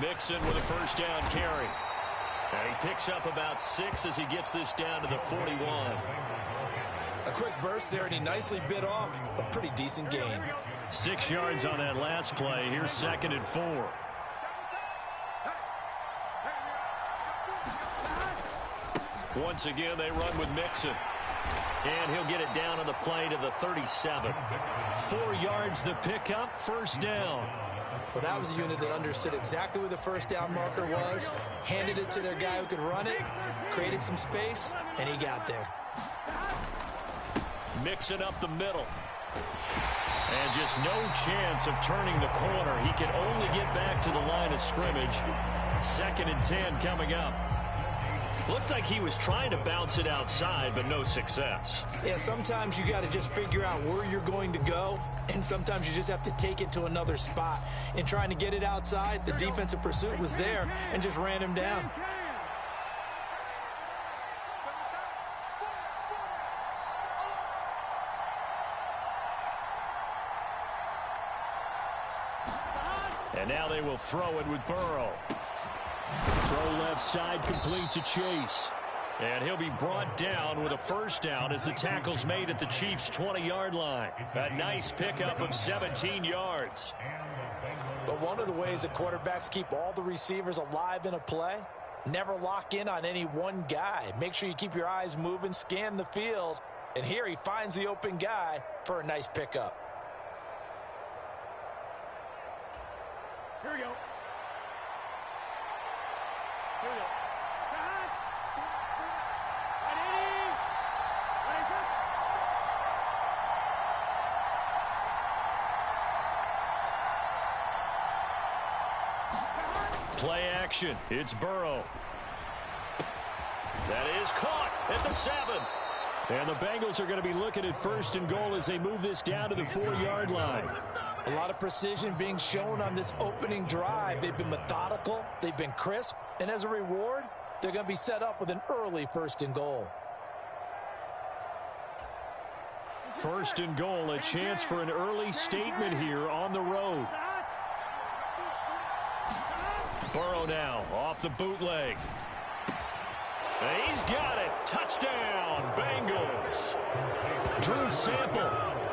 Mixon with a first down carry. And he picks up about 6 as he gets this down to the 41. A quick burst there, and he nicely bit off a pretty decent gain. 6 yards on that last play. Here's 2nd and 4. Once again, they run with Mixon. And he'll get it down on the play to the 37. 4 yards the pickup, first down. Well, that was a unit that understood exactly where the first down marker was, handed it to their guy who could run it, created some space, and he got there. Mixing up the middle. And just no chance of turning the corner. He can only get back to the line of scrimmage. 2nd and 10 coming up. Looked like he was trying to bounce it outside, but no success. Yeah, sometimes you got to just figure out where you're going to go, and sometimes you just have to take it to another spot. In trying to get it outside, the defensive pursuit was there and just ran him down. And now they will throw it with Burrow. Throw left side, complete to Chase. And he'll be brought down with a first down as the tackle's made at the Chiefs' 20-yard line. A nice pickup of 17 yards. But one of the ways that quarterbacks keep all the receivers alive in a play, never lock in on any one guy. Make sure you keep your eyes moving, scan the field. And here he finds the open guy for a nice pickup. Here we go. Here we go. Play action. It's Burrow. That is caught at the 7. And the Bengals are going to be looking at 1st and goal as they move this down to the 4-yard line. A lot of precision being shown on this opening drive. They've been methodical. They've been crisp. And as a reward, they're going to be set up with an early 1st and goal. 1st and goal, a chance for an early statement here on the road. Burrow now off the bootleg. And he's got it. Touchdown, Bengals. Drew Sample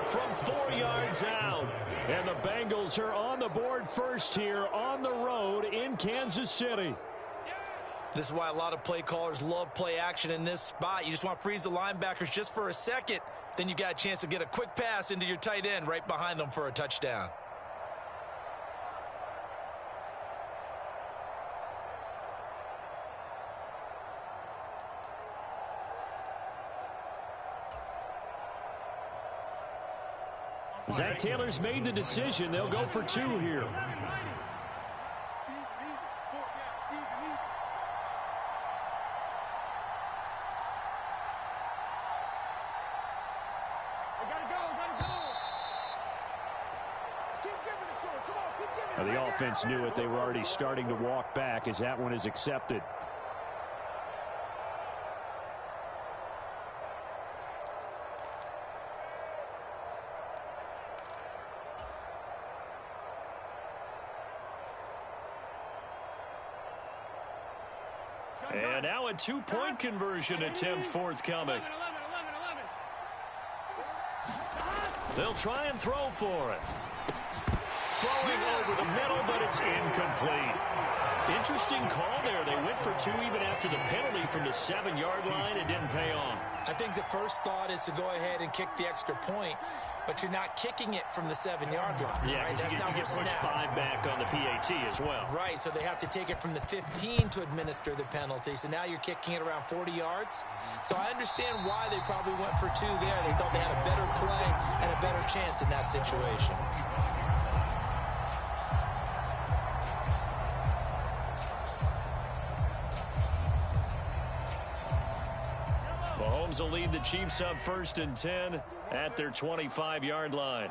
from 4 yards out. And the Bengals are on the board first here on the road in Kansas City. This is why a lot of play callers love play action in this spot. You just want to freeze the linebackers just for a second. Then you got a chance to get a quick pass into your tight end right behind them for a touchdown. Zach Taylor's made the decision. They'll go for 2 here. Now the offense knew it. They were already starting to walk back as that one is accepted. And now a 2-point conversion attempt forthcoming. They'll try and throw for it. Throwing over the middle, but it's incomplete. Interesting call there. They went for 2 even after the penalty from the 7-yard line. It didn't pay off. I think the first thought is to go ahead and kick the extra point, but you're not kicking it from the 7-yard line. Yeah, right? That's you get pushed 5 back on the PAT as well. Right, so they have to take it from the 15 to administer the penalty. So now you're kicking it around 40 yards. So I understand why they probably went for 2 there. They thought they had a better play and a better chance in that situation. Mahomes will lead the Chiefs up 1st and 10 at their 25-yard line.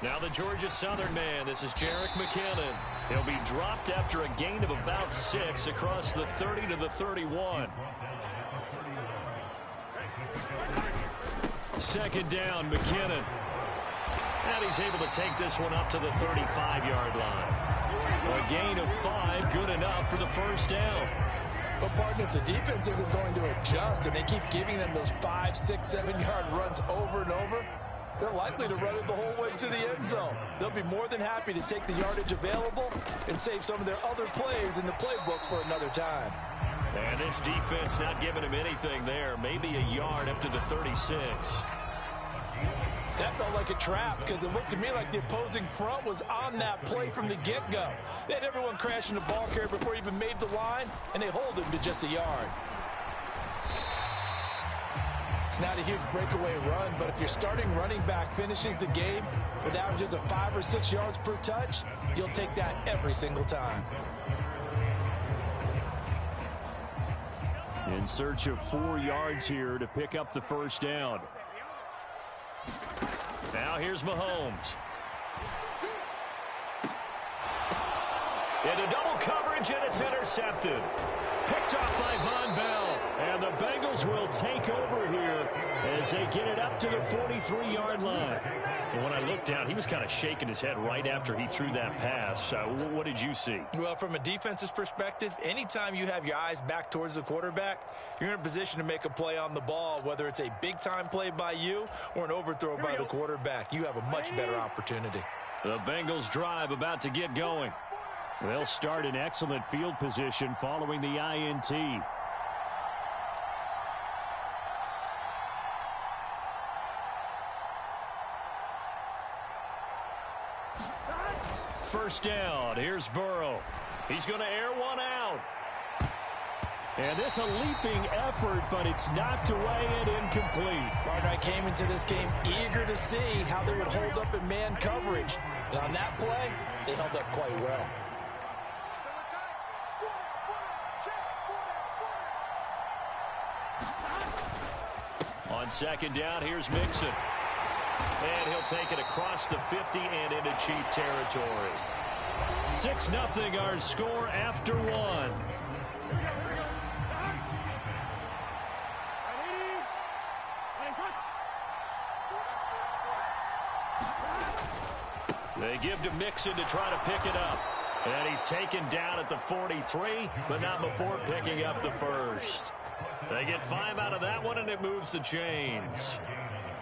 Now the Georgia Southern man. This is Jerick McKinnon. He'll be dropped after a gain of about 6 across the 30 to the 31. 2nd down, McKinnon. And he's able to take this one up to the 35-yard line. A gain of 5, good enough for the first down. But, partner, if the defense isn't going to adjust and they keep giving them those 5, 6, 7-yard runs over and over, they're likely to run it the whole way to the end zone. They'll be more than happy to take the yardage available and save some of their other plays in the playbook for another time. And this defense not giving him anything there. Maybe a yard up to the 36. That felt like a trap because it looked to me like the opposing front was on that play from the get-go. They had everyone crashing the ball carrier before he even made the line, and they hold him to just a yard. It's not a huge breakaway run, but if your starting running back finishes the game with averages of 5 or 6 yards per touch, you'll take that every single time. In search of 4 yards here to pick up the first down. Now here's Mahomes. Into double coverage, and it's intercepted. Picked off by Von Bell. And the Bengals will take over here as they get it up to the 43-yard line. And when I looked down, he was kind of shaking his head right after he threw that pass. What did you see? Well, from a defense's perspective, anytime you have your eyes back towards the quarterback, you're in a position to make a play on the ball, whether it's a big-time play by you or an overthrow by the quarterback. You have a much better opportunity. The Bengals drive about to get going. They'll start in excellent field position following the INT. First down. Here's Burrow. He's going to air one out. And this a leaping effort, but it's knocked away and incomplete. Partner, I came into this game eager to see how they would hold up in man coverage. And on that play, they held up quite well. On second down, here's Mixon. And he'll take it across the 50 and into Chief territory. 6-0 our score after one. They give to Mixon to try to pick it up. And he's taken down at the 43, but not before picking up the first. They get 5 out of that one, and it moves the chains.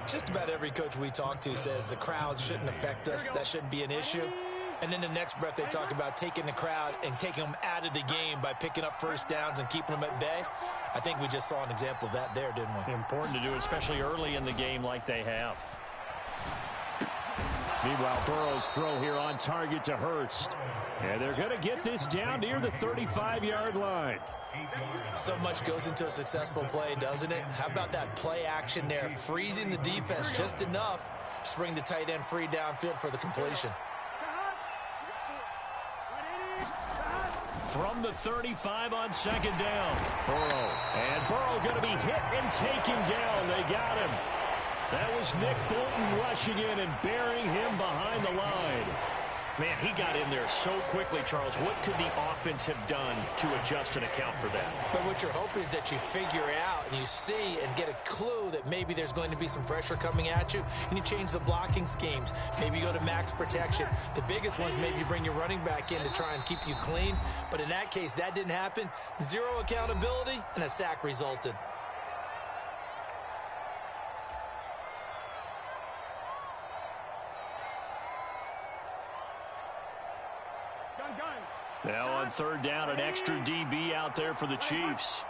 Just about every coach we talk to says the crowd shouldn't affect us. That shouldn't be an issue. And in the next breath, they talk about taking the crowd and taking them out of the game by picking up first downs and keeping them at bay. I think we just saw an example of that there, didn't we? Important to do, especially early in the game like they have. Meanwhile, Burrow's throw here on target to Hurst. And they're going to get this down near the 35-yard line. So much goes into a successful play, doesn't it? How about that play action there, freezing the defense just enough to bring the tight end free downfield for the completion. From the 35 on second down. Burrow. And Burrow going to be hit and taken down. They got him. That was Nick Bolton rushing in and burying him behind the line. Man, he got in there so quickly, Charles. What could the offense have done to adjust and account for that? But what you're hoping is that you figure out and you see and get a clue that maybe there's going to be some pressure coming at you, and you change the blocking schemes. Maybe you go to max protection. The biggest one is maybe you bring your running back in to try and keep you clean. But in that case, that didn't happen. Zero accountability, and a sack resulted. Now on third down, an extra DB out there for the Chiefs.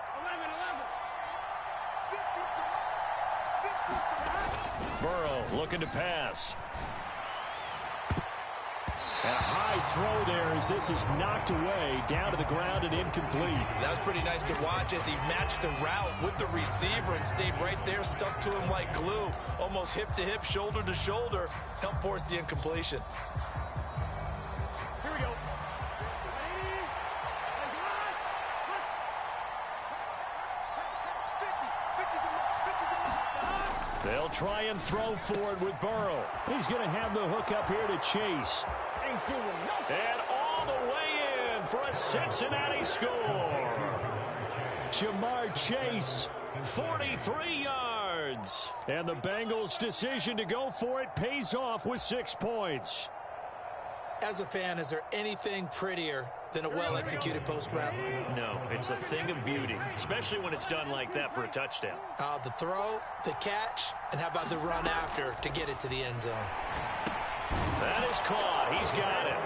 11. Burrow looking to pass. And a high throw there as this is knocked away, down to the ground and incomplete. That was pretty nice to watch as he matched the route with the receiver and stayed right there, stuck to him like glue, almost hip to hip, shoulder to shoulder, helped force the incompletion. They'll try and throw forward with Burrow. He's going to have the hook up here to Chase. And all the way in for a Cincinnati score. Jamar Chase, 43 yards. yards. And the Bengals' decision to go for it pays off with 6 points. As a fan, is there anything prettier than a well-executed post route? No, it's a thing of beauty, especially when it's done like that for a touchdown. The throw, the catch, and how about the run after to get it to the end zone? That is caught. He's got it.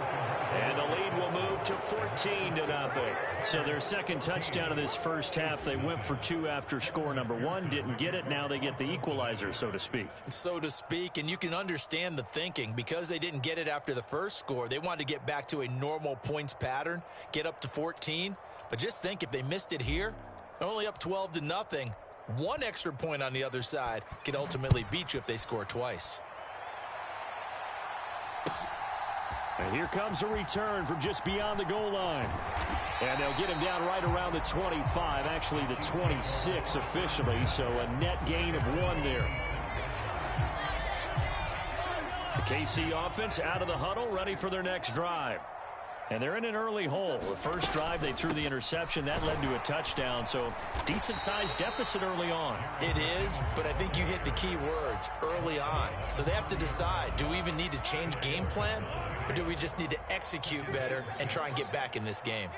And the lead will move to 14-0. So their second touchdown of this first half, they went for 2 after score number 1. Didn't get it. Now they get the equalizer, so to speak. So to speak, and you can understand the thinking. Because they didn't get it after the first score, they wanted to get back to a normal points pattern, get up to 14. But just think, if they missed it here, they're only up 12-0. 1 extra point on the other side could ultimately beat you if they score twice. And here comes a return from just beyond the goal line. And they'll get him down right around the 25, actually the 26 officially, so a net gain of 1 there. The KC offense out of the huddle, ready for their next drive. And they're in an early hole. The first drive, they threw the interception. That led to a touchdown, so decent-sized deficit early on. It is, but I think you hit the key words, early on. So they have to decide, do we even need to change game plan, or do we just need to execute better and try and get back in this game?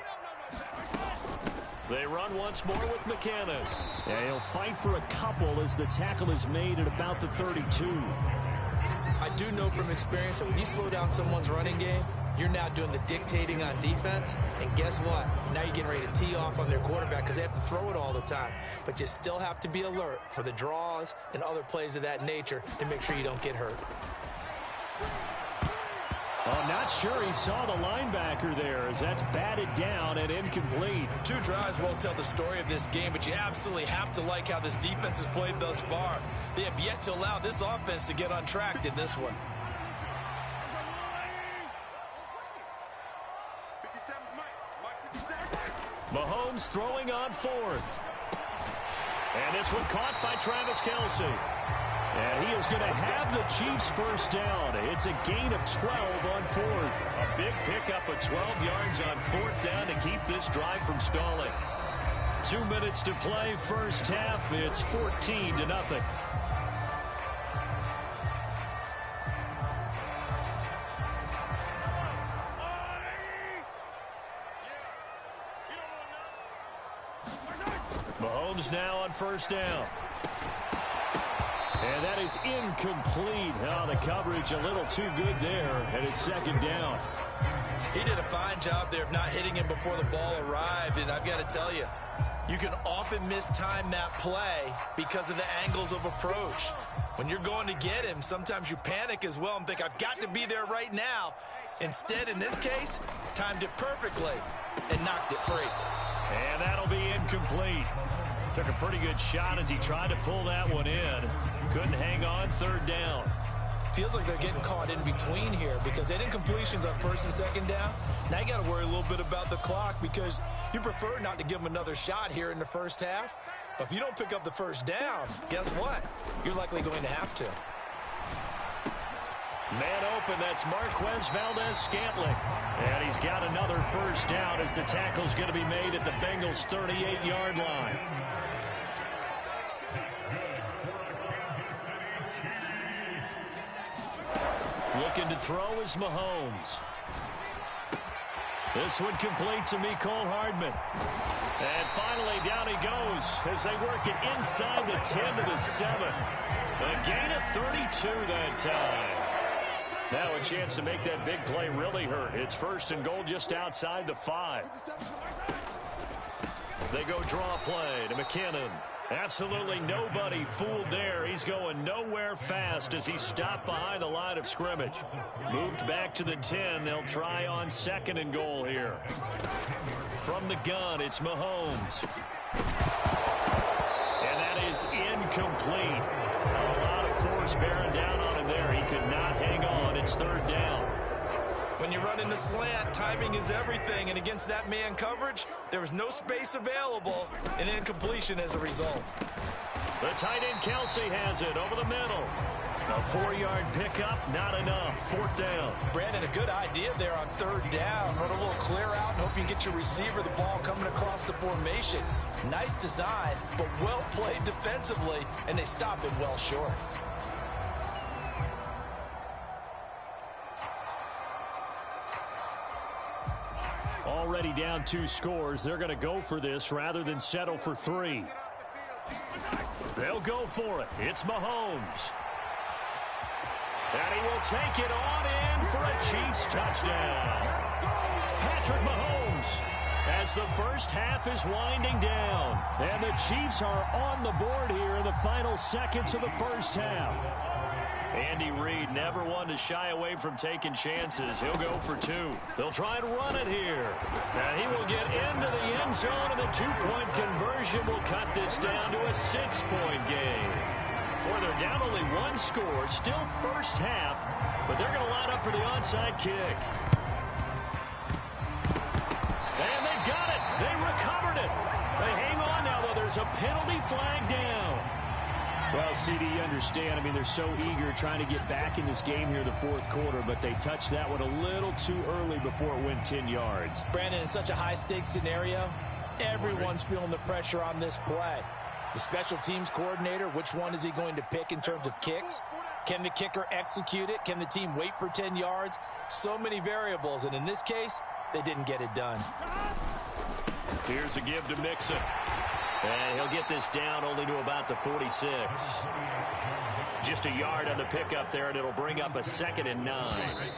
They run once more with McKinnon. And he'll fight for a couple as the tackle is made at about the 32. I do know from experience that when you slow down someone's running game, you're now doing the dictating on defense, and guess what? Now you're getting ready to tee off on their quarterback because they have to throw it all the time. But you still have to be alert for the draws and other plays of that nature to make sure you don't get hurt. I'm not sure he saw the linebacker there as that's batted down and incomplete. 2 drives won't tell the story of this game, but you absolutely have to like how this defense has played thus far. They have yet to allow this offense to get untracked in this one. Mahomes throwing on 4th. And this one caught by Travis Kelce. And he is going to have the Chiefs first down. It's a gain of 12 on 4th. A big pickup of 12 yards on 4th down to keep this drive from stalling. 2 minutes to play first half. It's 14-0. Mahomes now on first down. And that is incomplete. Oh, the coverage a little too good there, and it's second down. He did a fine job there of not hitting him before the ball arrived, and I've got to tell you, you can often mistime that play because of the angles of approach. When you're going to get him, sometimes you panic as well and think, I've got to be there right now. Instead, in this case, timed it perfectly and knocked it free. And that'll be incomplete. Took a pretty good shot as he tried to pull that one in. Couldn't hang on, third down. Feels like they're getting caught in between here because they did incompletions on first and second down. Now you got to worry a little bit about the clock because you prefer not to give them another shot here in the first half. But if you don't pick up the first down, guess what? You're likely going to have to. Man open, that's Marquez Valdez-Scantling. And he's got another first down as the tackle's going to be made at the Bengals' 38-yard line. Looking to throw is Mahomes. This one complete to Mecole Hardman. And finally down he goes as they work it inside the 10 to the 7. A gain of 32 that time. Now a chance to make that big play really hurt. It's first and goal just outside the 5. They go draw play to McKinnon. Absolutely nobody fooled there. He's going nowhere fast as he stopped behind the line of scrimmage. Moved back to the 10. They'll try on second and goal here. From the gun, it's Mahomes. And that is incomplete. A lot of force bearing down on him there. He could not hang on. It's third down. When you run in the slant, timing is everything, and against that man coverage, there was no space available, and incompletion as a result. The tight end Kelce has it over the middle. A 4-yard pickup, not enough. Fourth down. Brandon, a good idea there on third down. Run a little clear out and hope you can get your receiver the ball coming across the formation. Nice design, but well played defensively, and they stop it well short. Already down 2 scores. They're going to go for this rather than settle for 3. They'll go for it. It's Mahomes. And he will take it on in for a Chiefs touchdown. Patrick Mahomes, as the first half is winding down. And the Chiefs are on the board here in the final seconds of the first half. Andy Reid never one to shy away from taking chances. He'll go for 2. They'll try and run it here. And he will get into the end zone, and the 2-point conversion will cut this down to a 6-point game. Or they're down only 1 score, still first half, but they're going to line up for the onside kick. And they've got it. They recovered it. They hang on now, though. There's a penalty flag down. Well, CD, you understand. I mean, they're so eager trying to get back in this game here in the fourth quarter, but they touched that one a little too early before it went 10 yards. Brandon, in such a high-stakes scenario, everyone's feeling the pressure on this play. The special teams coordinator, which one is he going to pick in terms of kicks? Can the kicker execute it? Can the team wait for 10 yards? So many variables, and in this case, they didn't get it done. Here's a give to Mixon. And he'll get this down only to about the 46. Just a yard on the pickup there, and it'll bring up a 2nd and 9.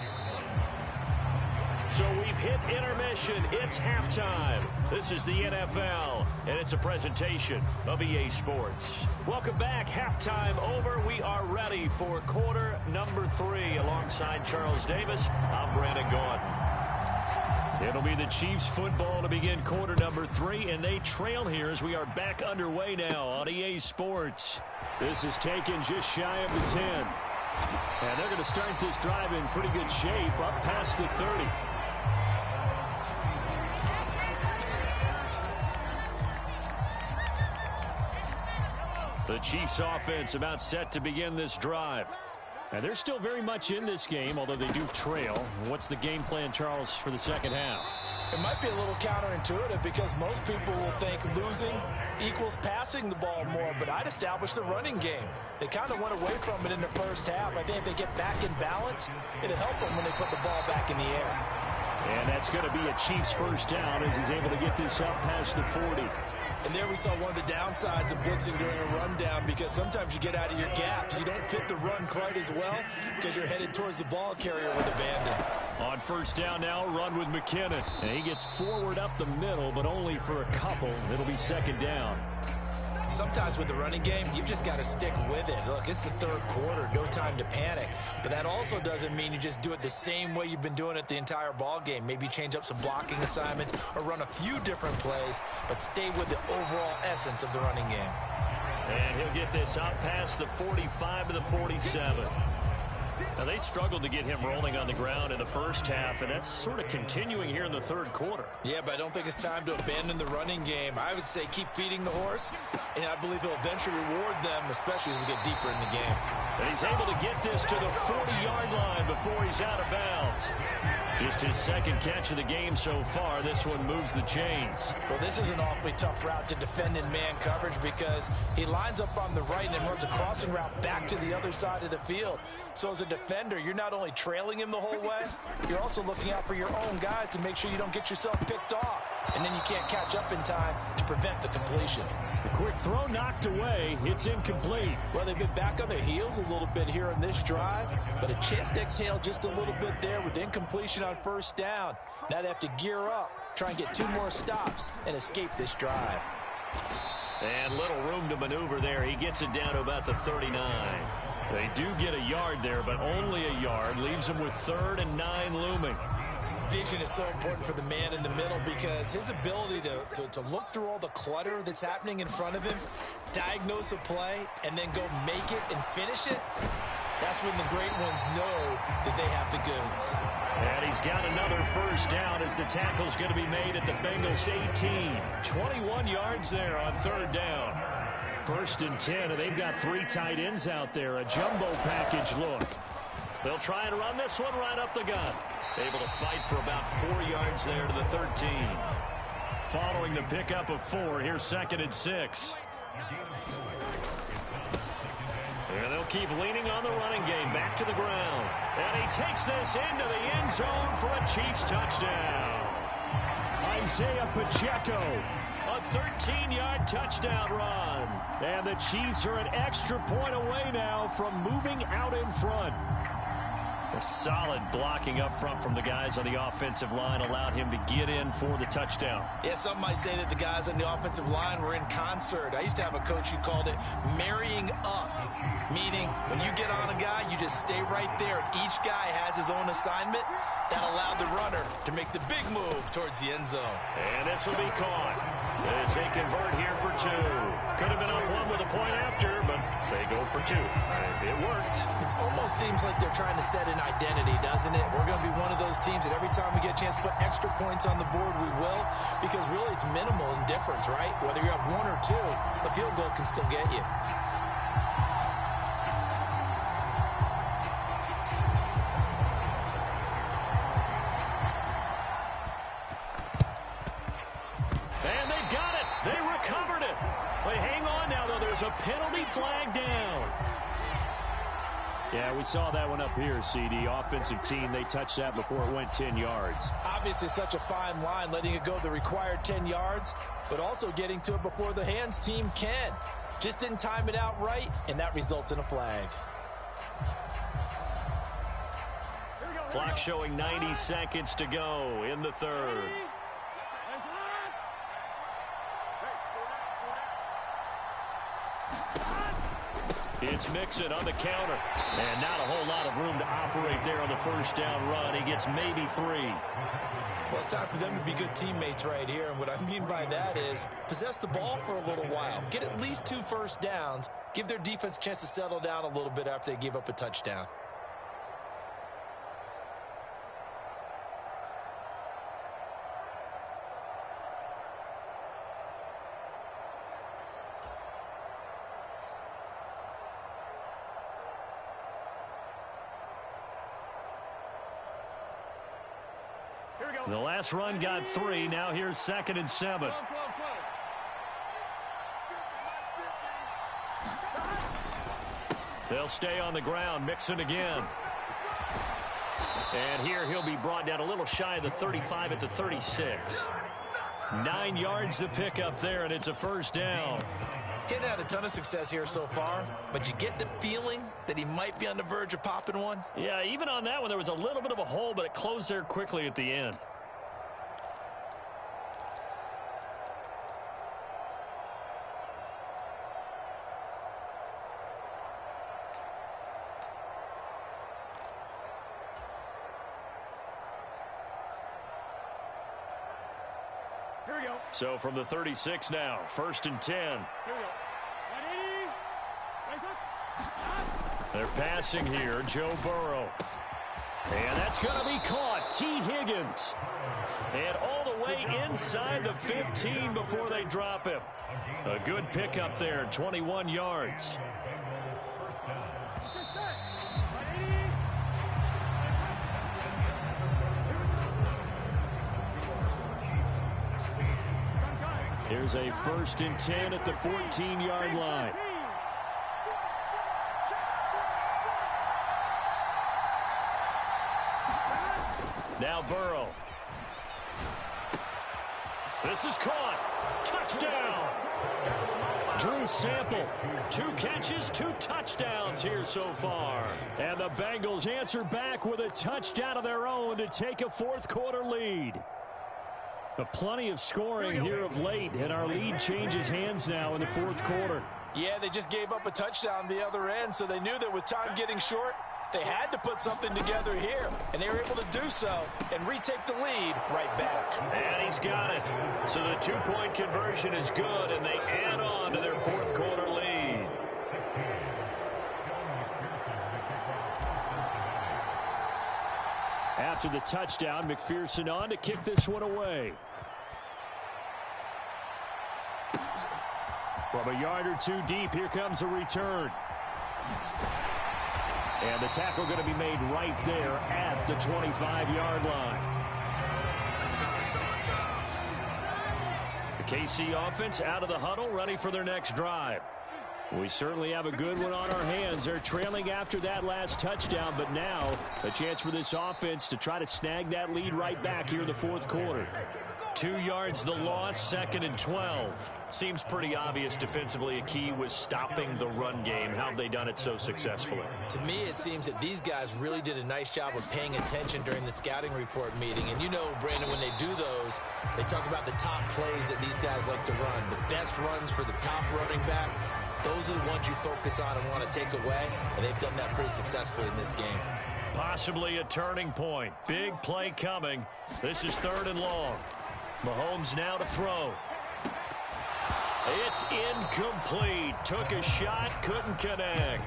So we've hit intermission. It's halftime. This is the NFL, and it's a presentation of EA Sports. Welcome back. Halftime over. We are ready for quarter number 3. Alongside Charles Davis, I'm Brandon Gaudin. It'll be the Chiefs football to begin quarter number 3, and they trail here as we are back underway now on EA Sports. This is taken just shy of the 10. And they're going to start this drive in pretty good shape, up past the 30. The Chiefs offense about set to begin this drive. And they're still very much in this game, although they do trail. What's the game plan, Charles, for the second half? It might be a little counterintuitive because most people will think losing equals passing the ball more, but I'd establish the running game. They kind of went away from it in the first half. I think if they get back in balance, it'll help them when they put the ball back in the air. And that's going to be a Chiefs first down as he's able to get this up past the 40. And there we saw one of the downsides of blitzing during a rundown, because sometimes you get out of your gaps. You don't fit the run quite as well because you're headed towards the ball carrier with abandon. On first down now, run with McKinnon. And he gets forward up the middle, but only for a couple. It'll be 2nd down. Sometimes with the running game, you've just got to stick with it. Look, it's the third quarter, no time to panic. But that also doesn't mean you just do it the same way you've been doing it the entire ball game. Maybe change up some blocking assignments or run a few different plays, but stay with the overall essence of the running game. And he'll get this up past the 45 to the 47. Now, they struggled to get him rolling on the ground in the first half, and that's sort of continuing here in the third quarter. Yeah, but I don't think it's time to abandon the running game. I would say keep feeding the horse, and I believe he'll eventually reward them, especially as we get deeper in the game. And he's able to get this to the 40-yard line before he's out of bounds. Just his 2nd catch of the game so far. This one moves the chains. Well, this is an awfully tough route to defend in man coverage because he lines up on the right and then runs a crossing route back to the other side of the field. So as a defender, you're not only trailing him the whole way, you're also looking out for your own guys to make sure you don't get yourself picked off. And then you can't catch up in time to prevent the completion. The quick throw knocked away. It's incomplete. Well, they've been back on their heels a little bit here in this drive, but a chance to exhale just a little bit there with incompletion on first down. Now they have to gear up, try and get 2 more stops, and escape this drive. And little room to maneuver there. He gets it down to about the 39. They do get a yard there, but only a yard. Leaves them with 3rd and 9 looming. Vision is so important for the man in the middle because his ability to look through all the clutter that's happening in front of him, diagnose a play, and then go make it and finish it, that's when the great ones know that they have the goods. And he's got another first down as the tackle's going to be made at the Bengals 18. 21 yards there on 3rd down. 1st and 10, and they've got 3 tight ends out there. A jumbo package look. They'll try and run this one right up the gut. Able to fight for about 4 yards there to the 13. Following the pickup of 4, here's 2nd and 6. And they'll keep leaning on the running game. Back to the ground. And he takes this into the end zone for a Chiefs touchdown. Isaiah Pacheco, a 13-yard touchdown run. And the Chiefs are an extra point away now from moving out in front. A solid blocking up front from the guys on the offensive line allowed him to get in for the touchdown. Yeah, some might say that the guys on the offensive line were in concert. I used to have a coach who called it marrying up, meaning when you get on a guy, you just stay right there. Each guy has his own assignment. That allowed the runner to make the big move towards the end zone. And this will be caught as they convert here for 2. Could have been up 1 with a point after, but they go for 2. It worked. It almost seems like they're trying to set an identity, doesn't it? We're going to be one of those teams that every time we get a chance to put extra points on the board, we will. Because really it's minimal in difference, right? Whether you have 1 or 2, a field goal can still get you. A penalty flag down. Yeah, we saw that one up here, CD. Offensive team, they touched that before it went 10 yards. Obviously such a fine line, letting it go the required 10 yards, but also getting to it before the hands team can. Just didn't time it out right, and that results in a flag. Clock showing 90 seconds to go in the 3rd. It's Mixon on the counter. And not a whole lot of room to operate there on the first down run. He gets maybe 3. Well, it's time for them to be good teammates right here. And what I mean by that is possess the ball for a little while. Get at least 2 first downs. Give their defense a chance to settle down a little bit after they give up a touchdown. The last run got 3. Now here's 2nd and 7. They'll stay on the ground. Mixon again. And here he'll be brought down a little shy of the 35 at the 36. 9 yards to pick up there, and it's a first down. Getting had a ton of success here so far, but you get the feeling that he might be on the verge of popping one. Yeah, even on that one, there was a little bit of a hole, but it closed there quickly at the end. So from the 36 now, 1st and 10. Here we go. They're passing here, Joe Burrow. And that's going to be caught. T. Higgins. And all the way inside the 15 before they drop him. A good pickup there, 21 yards. Here's a 1st and 10 at the 14-yard line. Now Burrow. This is caught. Touchdown. Drew Sample. 2 catches, 2 touchdowns here so far. And the Bengals answer back with a touchdown of their own to take a 4th quarter lead. But plenty of scoring here of late, and our lead changes hands now in the 4th quarter. Yeah, they just gave up a touchdown the other end, so they knew that with time getting short, they had to put something together here, and they were able to do so and retake the lead right back. And he's got it. So the 2-point conversion is good, and they add on to their 4th quarter lead. After the touchdown, McPherson on to kick this one away. From a yard or 2 deep, here comes a return. And the tackle going to be made right there at the 25-yard line. The KC offense out of the huddle, ready for their next drive. We certainly have a good one on our hands. They're trailing after that last touchdown, but now a chance for this offense to try to snag that lead right back here in the fourth quarter. 2 yards the loss, 2nd and 12. Seems pretty obvious defensively a key was stopping the run game. How have they done it so successfully? To me, it seems that these guys really did a nice job of paying attention during the scouting report meeting. And you know, Brandon, when they do those, they talk about the top plays that these guys like to run. The best runs for the top running back, those are the ones you focus on and want to take away. And they've done that pretty successfully in this game. Possibly a turning point. Big play coming. This is 3rd and long. Mahomes now to throw. It's incomplete. Took a shot, couldn't connect.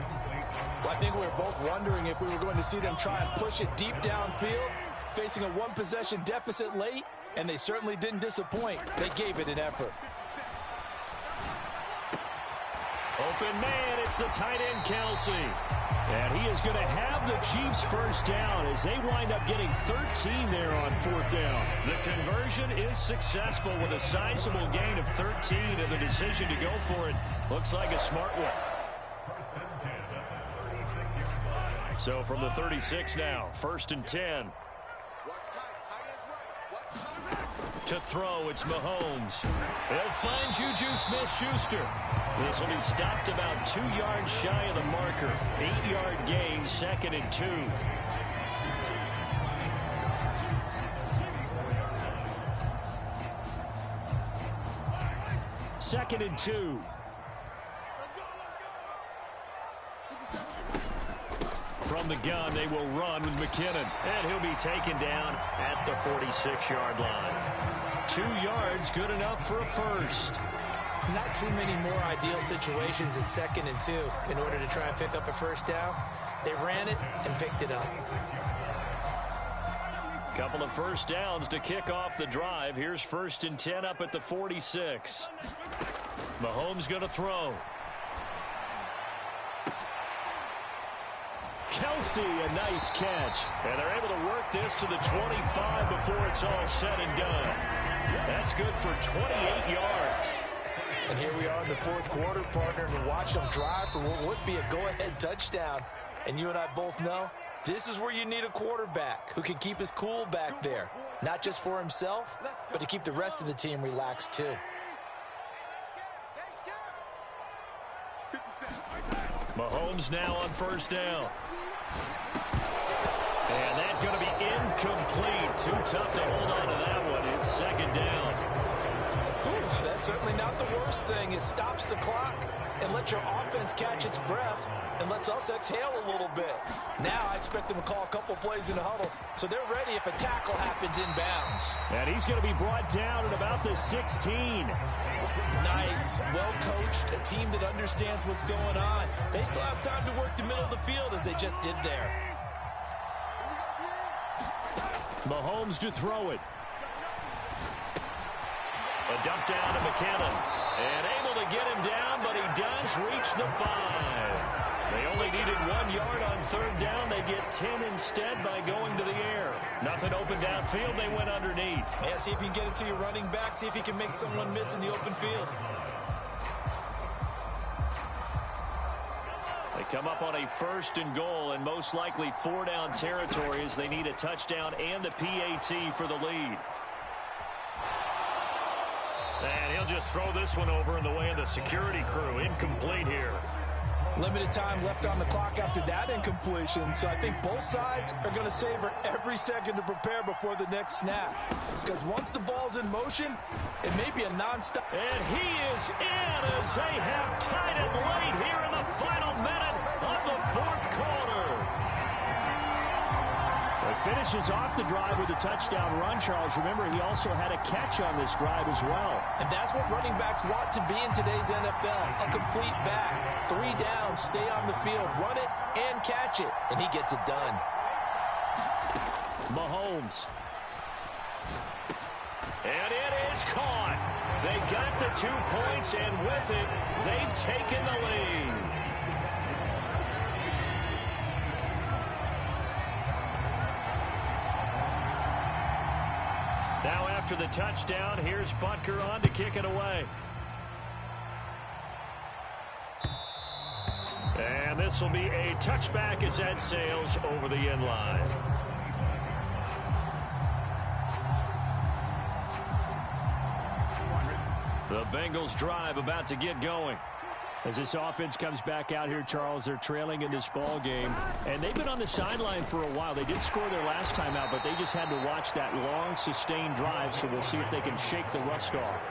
Well, I think we were both wondering if we were going to see them try and push it deep downfield, facing a one-possession deficit late, and they certainly didn't disappoint. They gave it an effort. Open man, it's the tight end, Kelsey. And he is going to have the Chiefs first down as they wind up getting 13 there on 4th down. The conversion is successful with a sizable gain of 13, and the decision to go for it looks like a smart one. So from the 36 now, 1st and 10. To throw, it's Mahomes. He'll find Juju Smith-Schuster. This will be stopped about 2 yards shy of the marker. 8-yard gain, 2nd and 2. Second and 2. From the gun, they will run with McKinnon. And he'll be taken down at the 46-yard line. 2 yards, good enough for a first. Not too many more ideal situations at 2nd and 2 in order to try and pick up a first down. They ran it and picked it up. Couple of first downs to kick off the drive. Here's 1st and 10 up at the 46. Mahomes going to throw. Kelsey, a nice catch. And they're able to work this to the 25 before it's all said and done. That's good for 28 yards. And here we are in the fourth quarter, partner, and watch them drive for what would be a go-ahead touchdown. And you and I both know this is where you need a quarterback who can keep his cool back there. Not just for himself, but to keep the rest of the team relaxed too. Mahomes now on 1st down. And that's going to be incomplete. Too tough to hold on to that one. It's 2nd down. Whew, that's certainly not the worst thing. It stops the clock and lets your offense catch its breath and lets us exhale a little bit. Now I expect them to call a couple plays in the huddle so they're ready if a tackle happens inbounds. And he's going to be brought down at about the 16. Nice, well-coached, a team that understands what's going on. They still have time to work the middle of the field as they just did there. Mahomes to throw it. A dump down to McKinnon. And able to get him down, but he does reach the 5. They only needed 1 yard on 3rd down. They get 10 instead by going to the air. Nothing open downfield. They went underneath. Yeah, see if you can get it to your running back. See if you can make someone miss in the open field. They come up on a 1st and goal and most likely 4-down territory as they need a touchdown and the PAT for the lead. And he'll just throw this one over in the way of the security crew. Incomplete here. Limited time left on the clock after that incompletion, so I think both sides are going to savor every second to prepare before the next snap. Because once the ball's in motion, it may be a non-stop. And he is in as they have tied it late here in the final minute of the fourth quarter. It finishes off the drive with a touchdown run, Charles. Remember, he also had a catch on this drive as well. And that's what running backs want to be in today's NFL, a complete back. 3 down, stay on the field, run it, and catch it. And he gets it done. Mahomes. And it is caught. They got the 2 points, and with it, they've taken the lead. after the touchdown. Here's Butker on to kick it away. And this will be a touchback as that sails over the end line. The Bengals drive about to get going. As this offense comes back out here, Charles, they're trailing in this ball game. And they've been on the sideline for a while. They did score their last time out, but they just had to watch that long, sustained drive. So we'll see if they can shake the rust off.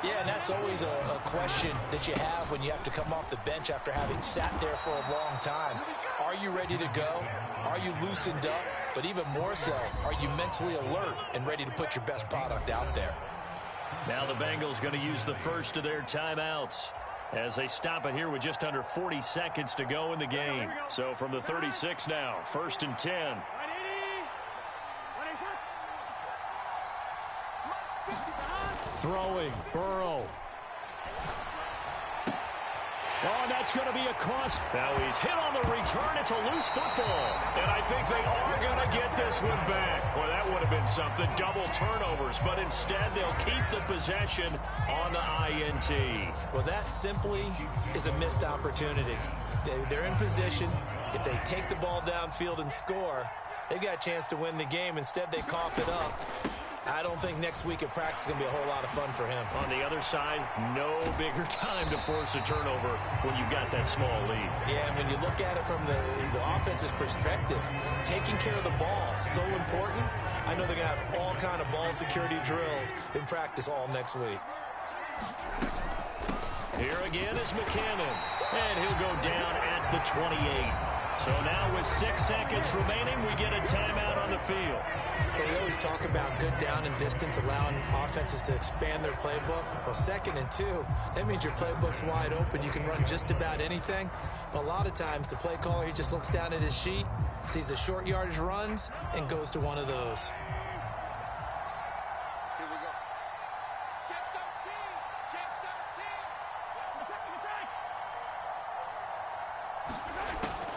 Yeah, and that's always a question that you have when you have to come off the bench after having sat there for a long time. Are you ready to go? Are you loosened up? But even more so, are you mentally alert and ready to put your best product out there? Now the Bengals going to use the first of their timeouts as they stop it here with just under 40 seconds to go in the game. So from the 36 now, 1st and 10. Throwing, Burrow. Oh, and that's going to be a cost. Now he's hit on the return. It's a loose football. And I think they are going to get this one back. Boy, that would have been something. Double turnovers. But instead, they'll keep the possession on the INT. Well, that simply is a missed opportunity. They're in position. If they take the ball downfield and score, they've got a chance to win the game. Instead, they cough it up. I don't think next week at practice is going to be a whole lot of fun for him. On the other side, no bigger time to force a turnover when you've got that small lead. Yeah, and when you look at it from the offense's perspective, taking care of the ball is so important. I know they're going to have all kind of ball security drills in practice all next week. Here again is McKinnon, and he'll go down at the 28. So now with 6 seconds remaining, we get a timeout on the field. We always talk about good down and distance, allowing offenses to expand their playbook. Well, 2nd and 2, that means your playbook's wide open. You can run just about anything. But a lot of times, the play caller, he just looks down at his sheet, sees the short yardage runs, and goes to one of those. Here we go. Check 13. Check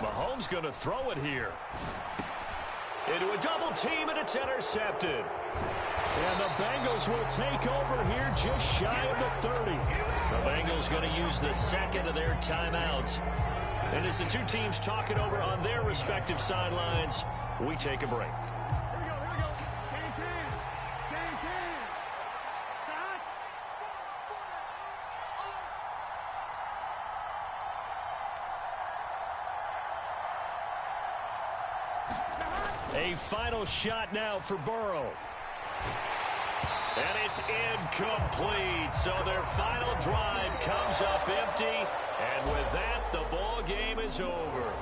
13. Mahomes going to throw it here. Into a double team, and it's intercepted. And the Bengals will take over here just shy of the 30. The Bengals going to use the 2nd of their timeouts. And as the two teams talk it over on their respective sidelines, we take a break. A final shot now for Burrow. And it's incomplete. So their final drive comes up empty. And with that, the ball game is over.